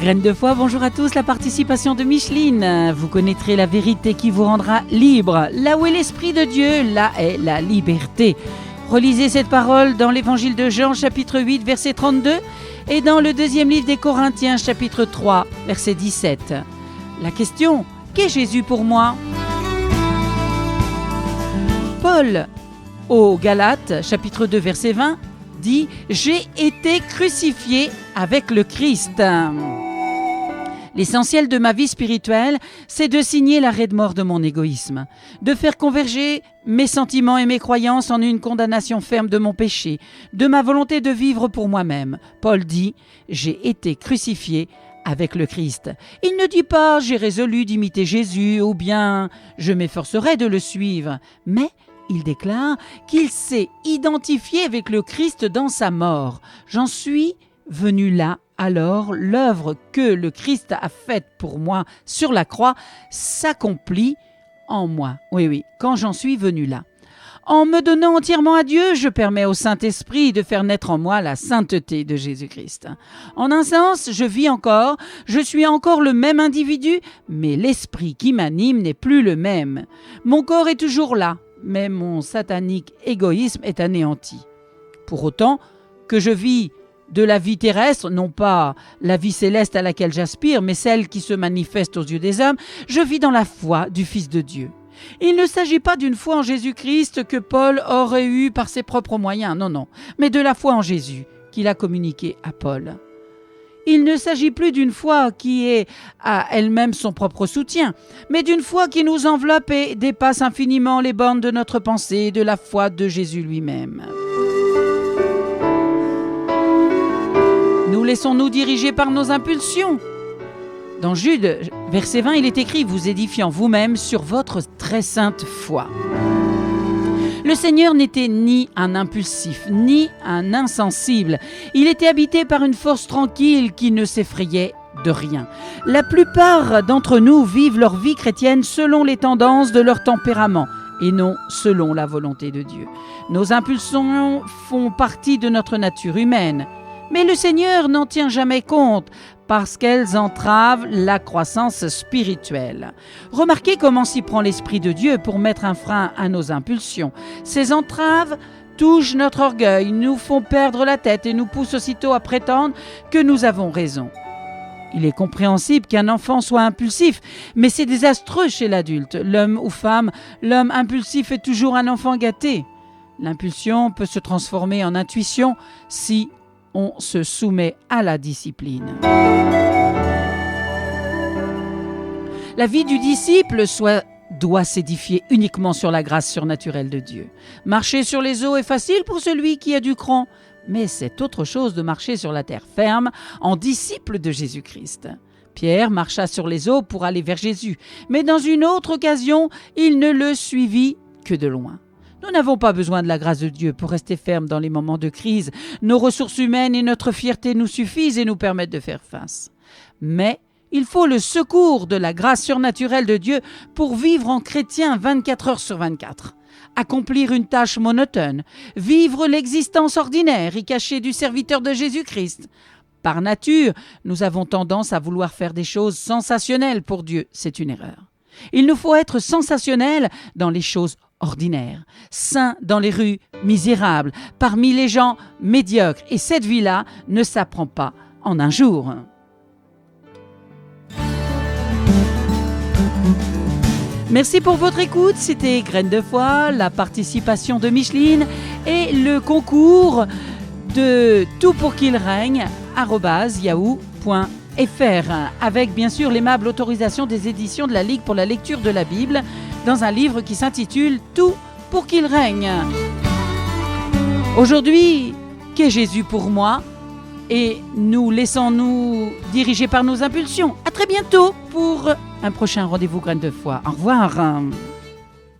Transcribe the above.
Graines de foi, bonjour à tous, la participation de Micheline. Vous connaîtrez la vérité qui vous rendra libre. Là où est l'Esprit de Dieu, là est la liberté. Relisez cette parole dans l'Évangile de Jean, chapitre 8, verset 32, et dans le deuxième livre des Corinthiens, chapitre 3, verset 17. La question, qu'est Jésus pour moi ? Paul, aux Galates, chapitre 2, verset 20, dit « J'ai été crucifié avec le Christ ». L'essentiel de ma vie spirituelle, c'est de signer l'arrêt de mort de mon égoïsme, de faire converger mes sentiments et mes croyances en une condamnation ferme de mon péché, de ma volonté de vivre pour moi-même. Paul dit « J'ai été crucifié avec le Christ ». Il ne dit pas « J'ai résolu d'imiter Jésus » ou bien « Je m'efforcerai de le suivre », mais il déclare qu'il s'est identifié avec le Christ dans sa mort. J'en suis venu là, alors l'œuvre que le Christ a faite pour moi sur la croix s'accomplit en moi. Oui, quand j'en suis venu là. En me donnant entièrement à Dieu, je permets au Saint-Esprit de faire naître en moi la sainteté de Jésus-Christ. En un sens, je vis encore, je suis encore le même individu, mais l'esprit qui m'anime n'est plus le même. Mon corps est toujours là, mais mon satanique égoïsme est anéanti. Pour autant que je vis de la vie terrestre, non pas la vie céleste à laquelle j'aspire, mais celle qui se manifeste aux yeux des hommes, je vis dans la foi du Fils de Dieu. Il ne s'agit pas d'une foi en Jésus-Christ que Paul aurait eue par ses propres moyens, non, mais de la foi en Jésus qu'il a communiquée à Paul. Il ne s'agit plus d'une foi qui est à elle-même son propre soutien, mais d'une foi qui nous enveloppe et dépasse infiniment les bornes de notre pensée, de la foi de Jésus lui-même. Nous laissons-nous diriger par nos impulsions. Dans Jude, verset 20, il est écrit « Vous édifiant vous-même sur votre très sainte foi ». Le Seigneur n'était ni un impulsif, ni un insensible. Il était habité par une force tranquille qui ne s'effrayait de rien. La plupart d'entre nous vivent leur vie chrétienne selon les tendances de leur tempérament et non selon la volonté de Dieu. Nos impulsions font partie de notre nature humaine, mais le Seigneur n'en tient jamais compte parce qu'elles entravent la croissance spirituelle. Remarquez comment s'y prend l'Esprit de Dieu pour mettre un frein à nos impulsions. Ces entraves touchent notre orgueil, nous font perdre la tête et nous poussent aussitôt à prétendre que nous avons raison. Il est compréhensible qu'un enfant soit impulsif, mais c'est désastreux chez l'adulte. L'homme ou femme, l'homme impulsif est toujours un enfant gâté. L'impulsion peut se transformer en intuition si on se soumet à la discipline. La vie du disciple doit s'édifier uniquement sur la grâce surnaturelle de Dieu. Marcher sur les eaux est facile pour celui qui a du cran, mais c'est autre chose de marcher sur la terre ferme en disciple de Jésus-Christ. Pierre marcha sur les eaux pour aller vers Jésus, mais dans une autre occasion, il ne le suivit que de loin. Nous n'avons pas besoin de la grâce de Dieu pour rester fermes dans les moments de crise. Nos ressources humaines et notre fierté nous suffisent et nous permettent de faire face. Mais il faut le secours de la grâce surnaturelle de Dieu pour vivre en chrétien 24 heures sur 24. Accomplir une tâche monotone, vivre l'existence ordinaire et cachée du serviteur de Jésus-Christ. Par nature, nous avons tendance à vouloir faire des choses sensationnelles pour Dieu. C'est une erreur. Il nous faut être sensationnels dans les choses ordinaires, saints dans les rues misérables, parmi les gens médiocres. Et cette vie-là ne s'apprend pas en un jour. Merci pour votre écoute. C'était Graines de foi, la participation de Micheline et le concours de Tout pour qu'il règne @yahoo.fr avec bien sûr l'aimable autorisation des éditions de la Ligue pour la lecture de la Bible dans un livre qui s'intitule Tout pour qu'il règne. Aujourd'hui, qu'est Jésus pour moi ? Et nous laissons-nous diriger par nos impulsions. À très bientôt pour un prochain rendez-vous Graines de foi. Au revoir.